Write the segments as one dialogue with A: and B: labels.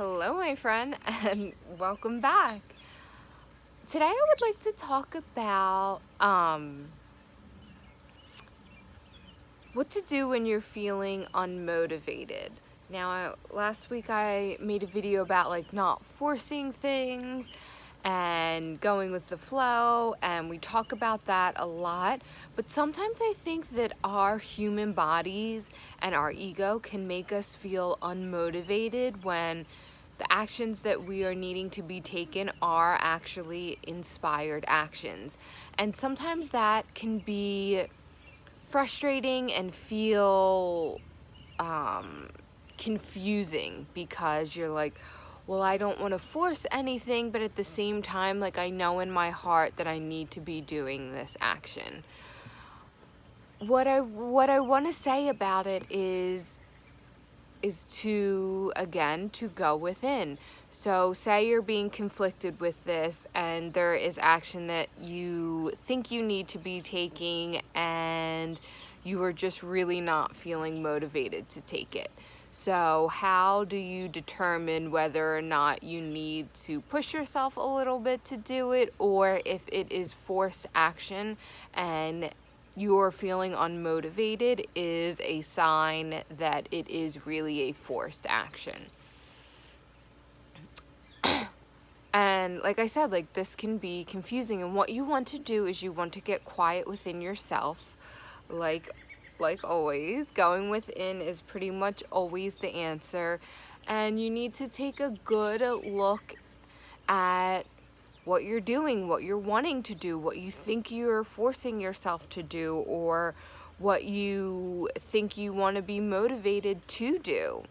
A: Hello, my friend, and welcome back. Today I would like to talk about what to do when you're feeling unmotivated. Now, last week I made a video about not forcing things and going with the flow, and we talk about that a lot. But sometimes I think that our human bodies and our ego can make us feel unmotivated when the actions that we are needing to be taken are actually inspired actions. And sometimes that can be frustrating and feel confusing because you're like, well, I don't want to force anything, but at the same time, I know in my heart that I need to be doing this action. What I want to say about it is to go within. So say you're being conflicted with this and there is action that you think you need to be taking and you are just really not feeling motivated to take it. So how do you determine whether or not you need to push yourself a little bit to do it, or if it is forced action and you're feeling unmotivated is a sign that it is really a forced action? And like I said, this can be confusing, and what you want to do is you want to get quiet within yourself. Like always, going within is pretty much always the answer, and you need to take a good look at what you're doing, what you're wanting to do, what you think you're forcing yourself to do, or what you think you want to be motivated to do.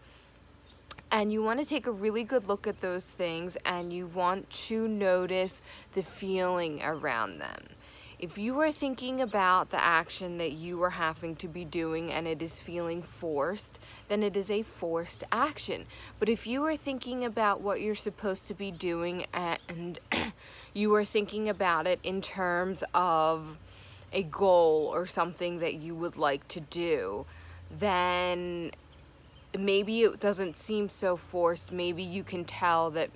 A: And you want to take a really good look at those things, and you want to notice the feeling around them. If you are thinking about the action that you are having to be doing and it is feeling forced, then it is a forced action. But if you are thinking about what you're supposed to be doing and you are thinking about it in terms of a goal or something that you would like to do, then maybe it doesn't seem so forced. Maybe you can tell that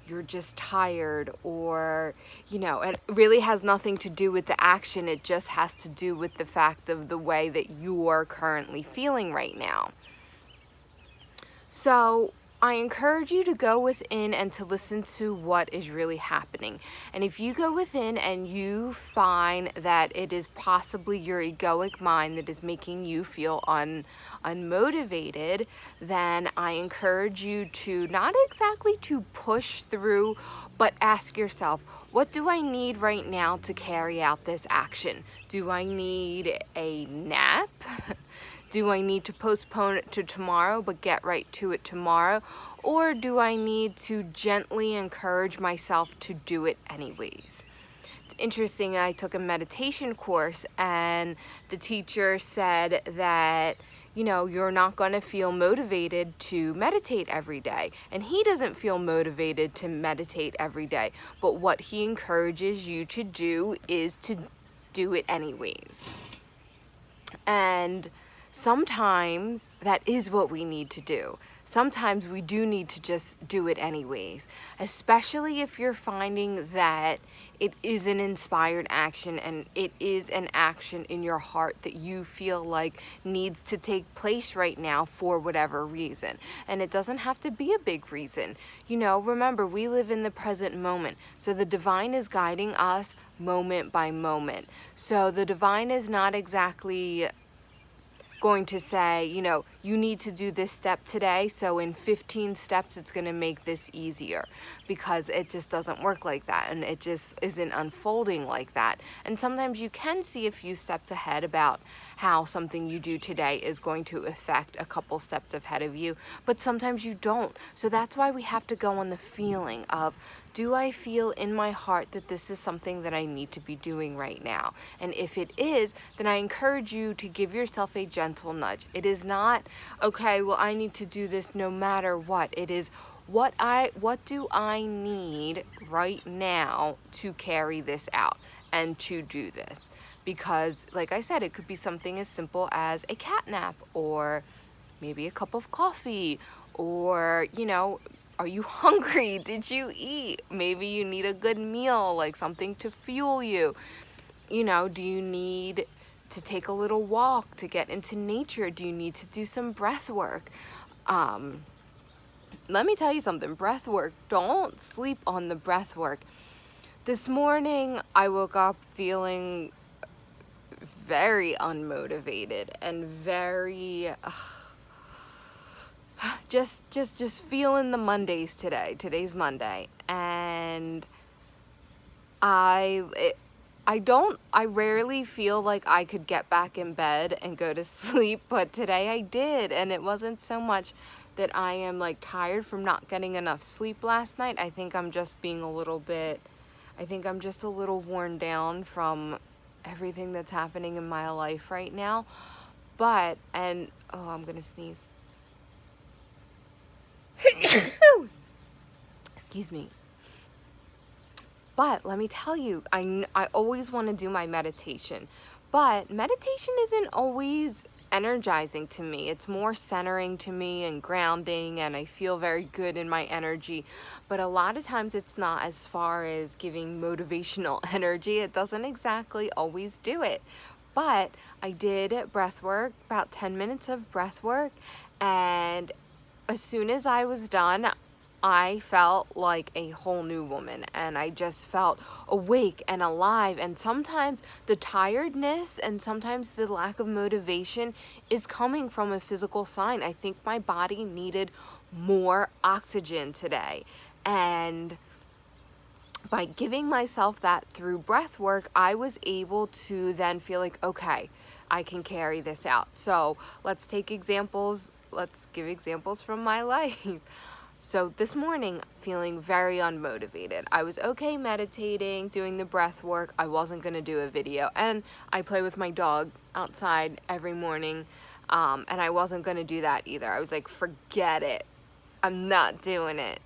A: you're just tired, or it really has nothing to do with the action. It just has to do with the fact of the way that you are currently feeling right now. So I encourage you to go within and to listen to what is really happening. And if you go within and you find that it is possibly your egoic mind that is making you feel unmotivated, then I encourage you to not exactly to push through, but ask yourself, what do I need right now to carry out this action? Do I need a nap? Do I need to postpone it to tomorrow but get right to it tomorrow? Or do I need to gently encourage myself to do it anyways? It's interesting, I took a meditation course and the teacher said that you're not going to feel motivated to meditate every day. And he doesn't feel motivated to meditate every day. But what he encourages you to do is to do it anyways. And sometimes that is what we need to do. Sometimes we do need to just do it anyways, especially if you're finding that it is an inspired action and it is an action in your heart that you feel like needs to take place right now for whatever reason. And it doesn't have to be a big reason. Remember, we live in the present moment. So the divine is guiding us moment by moment. So the divine is not exactly going to say, you need to do this step today, so in 15 steps it's going to make this easier, because it just doesn't work like that, and it just isn't unfolding like that. And sometimes you can see a few steps ahead about how something you do today is going to affect a couple steps ahead of you, but sometimes you don't. So that's why we have to go on the feeling of, do I feel in my heart that this is something that I need to be doing right now? And if it is, then I encourage you to give yourself a gentle nudge. It is not, okay, well, I need to do this no matter what. It is, what do I need right now to carry this out and to do this? Because, like I said, it could be something as simple as a cat nap, or maybe a cup of coffee, or, Are you hungry? Did you eat? Maybe you need a good meal, like something to fuel you. You know, do you need to take a little walk to get into nature? Do you need to do some breath work? Let me tell you something, breath work, don't sleep on the breath work. This morning, I woke up feeling very unmotivated and very, just feeling the Mondays today. Today's Monday. And I rarely feel like I could get back in bed and go to sleep, but today I did. And it wasn't so much that I am like tired from not getting enough sleep last night. I think I'm just a little worn down from everything that's happening in my life right now. But, I'm gonna sneeze. Excuse me. But let me tell you, I always want to do my meditation, but meditation isn't always energizing to me. It's more centering to me and grounding, and I feel very good in my energy. But a lot of times it's not as far as giving motivational energy. It doesn't exactly always do it. But I did breath work, about 10 minutes of breath work, and as soon as I was done, I felt like a whole new woman, and I just felt awake and alive. And sometimes the tiredness and sometimes the lack of motivation is coming from a physical sign. I think my body needed more oxygen today. And by giving myself that through breath work, I was able to then feel like, okay, I can carry this out. So let's give examples from my life. So this morning, feeling very unmotivated. I was okay meditating, doing the breath work. I wasn't gonna do a video. And I play with my dog outside every morning, and I wasn't gonna do that either. I was like, forget it. I'm not doing it.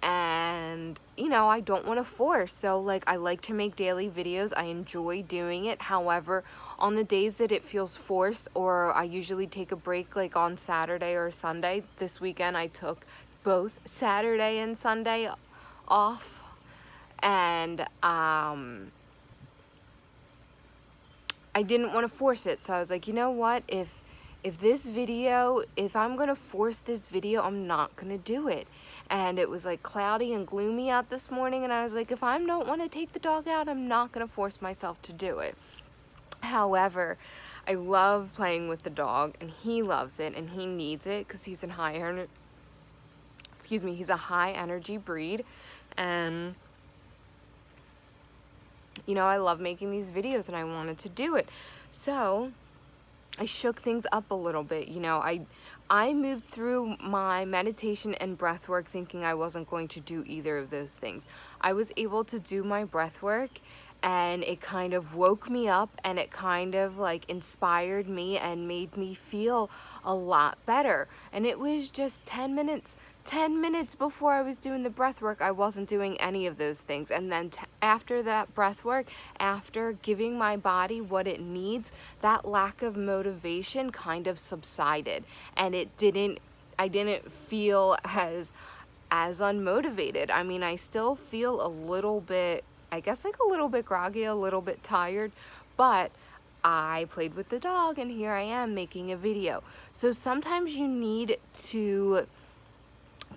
A: And, I don't want to force. So, I like to make daily videos. I enjoy doing it. However, on the days that it feels forced, or I usually take a break, like on Saturday or Sunday. This weekend, I took both Saturday and Sunday off. And, I didn't want to force it. So I was like, you know what? If I'm going to force this video, I'm not going to do it. And it was like cloudy and gloomy out this morning. And I was like, if I don't want to take the dog out, I'm not going to force myself to do it. However, I love playing with the dog, and he loves it, and he needs it because he's a high energy breed. And, I love making these videos, and I wanted to do it. So I shook things up a little bit. I moved through my meditation and breath work thinking I wasn't going to do either of those things. I was able to do my breath work, and it kind of woke me up, and it kind of inspired me and made me feel a lot better. And it was just 10 minutes. 10 minutes before I was doing the breath work, I wasn't doing any of those things. And then after that breath work, after giving my body what it needs, that lack of motivation kind of subsided. And I didn't feel as unmotivated. I mean, I still feel a little bit, I guess a little bit groggy, a little bit tired, but I played with the dog, and here I am making a video. So sometimes you need to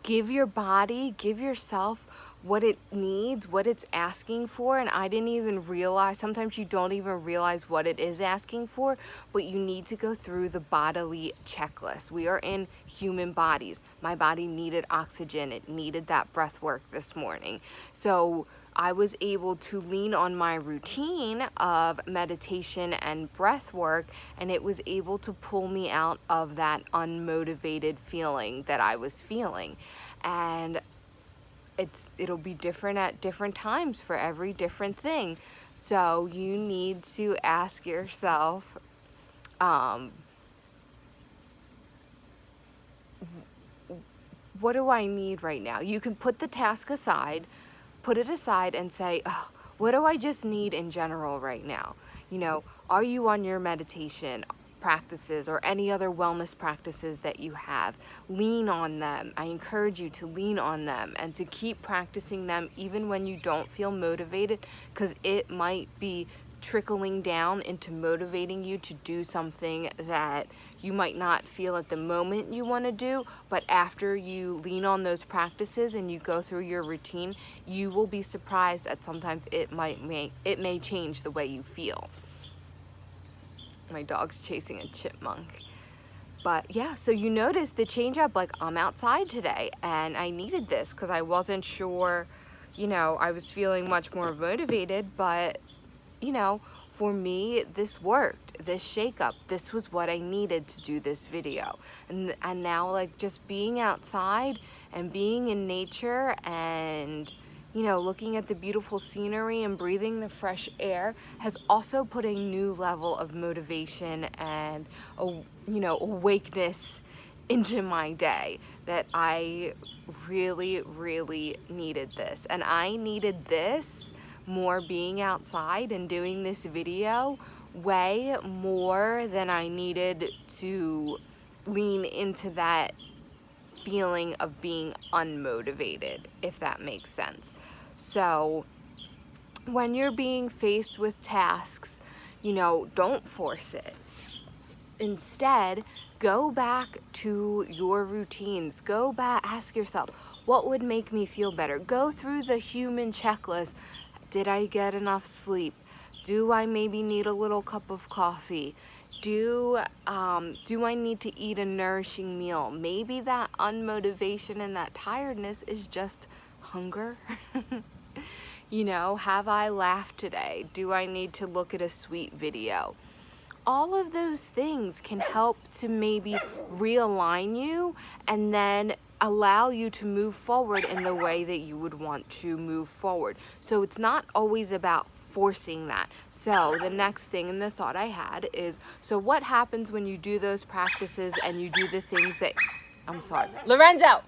A: give yourself what it needs, what it's asking for. And I didn't even realize, sometimes you don't even realize what it is asking for, but you need to go through the bodily checklist. We are in human bodies. My body needed oxygen. It needed that breath work this morning. So I was able to lean on my routine of meditation and breath work, and it was able to pull me out of that unmotivated feeling that I was feeling. And it'll be different at different times for every different thing. So you need to ask yourself, what do I need right now? You can put the task aside, put it aside and say, oh, what do I just need in general right now? Are you on your meditation? practices or any other wellness practices that you have. Lean on them. I encourage you to lean on them and to keep practicing them even when you don't feel motivated, because it might be trickling down into motivating you to do something that you might not feel at the moment you want to do, but after you lean on those practices and you go through your routine, you will be surprised that sometimes it may change the way you feel. My dog's chasing a chipmunk. But yeah, so you notice the change up, like I'm outside today and I needed this because I wasn't sure, I was feeling much more motivated, but for me, this worked. This shake-up, this was what I needed to do this video. And now, like, just being outside and being in nature and, looking at the beautiful scenery and breathing the fresh air has also put a new level of motivation and, awakeness into my day, that I really, really needed this. And I needed this more, being outside and doing this video, way more than I needed to lean into that feeling of being unmotivated, if that makes sense. So when you're being faced with tasks, don't force it. Instead, go back to your routines. Go back, ask yourself, what would make me feel better? Go through the human checklist. Did I get enough sleep? Do I maybe need a little cup of coffee? Do I need to eat a nourishing meal? Maybe that unmotivation and that tiredness is just hunger. Have I laughed today? Do I need to look at a sweet video? All of those things can help to maybe realign you and then allow you to move forward in the way that you would want to move forward. So it's not always about forcing that. So the next thing and the thought I had is, so what happens when you do those practices and you do the things that, I'm sorry, Lorenzo,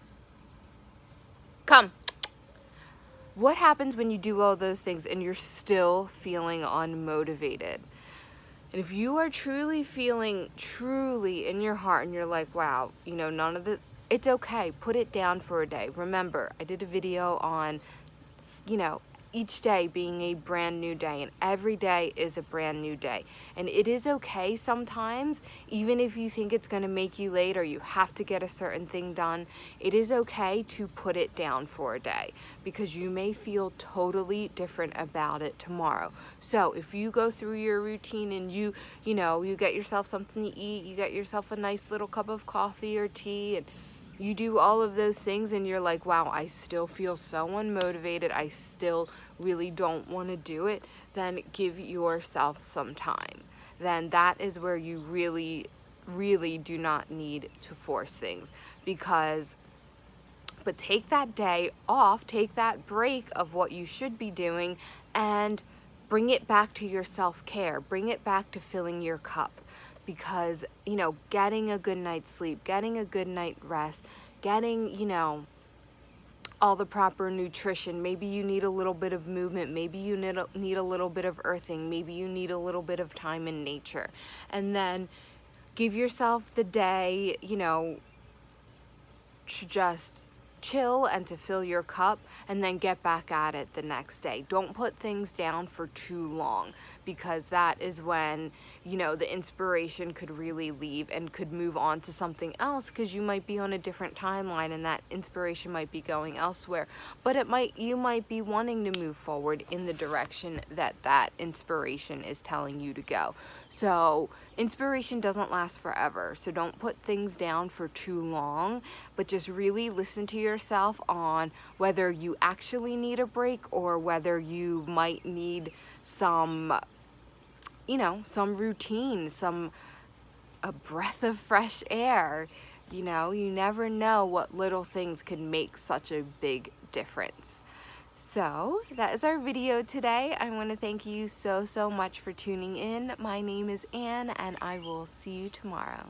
A: come. What happens when you do all those things and you're still feeling unmotivated? And if you are truly feeling in your heart and you're like, wow, none of the, it's okay. Put it down for a day. Remember, I did a video on, each day being a brand new day, and every day is a brand new day. And it is okay sometimes, even if you think it's going to make you late or you have to get a certain thing done, it is okay to put it down for a day, because you may feel totally different about it tomorrow. So if you go through your routine and you get yourself something to eat, you get yourself a nice little cup of coffee or tea, and you do all of those things and you're like, wow, I still feel so unmotivated, I still really don't want to do it, then give yourself some time. Then that is where you really, really do not need to force things. But take that day off, take that break of what you should be doing, and bring it back to your self-care. Bring it back to filling your cup. Because, getting a good night's sleep, getting a good night rest, getting, all the proper nutrition. Maybe you need a little bit of movement. Maybe you need a little bit of earthing. Maybe you need a little bit of time in nature. And then give yourself the day, to just chill and to fill your cup, and then get back at it the next day. Don't put things down for too long, because that is when, the inspiration could really leave and could move on to something else, because you might be on a different timeline and that inspiration might be going elsewhere. But you might be wanting to move forward in the direction that inspiration is telling you to go. So inspiration doesn't last forever. So don't put things down for too long, but just really listen to yourself on whether you actually need a break or whether you might need some routine, a breath of fresh air. You never know what little things can make such a big difference. So that is our video today. I want to thank you so much for tuning in. My name is Anne, and I will see you tomorrow.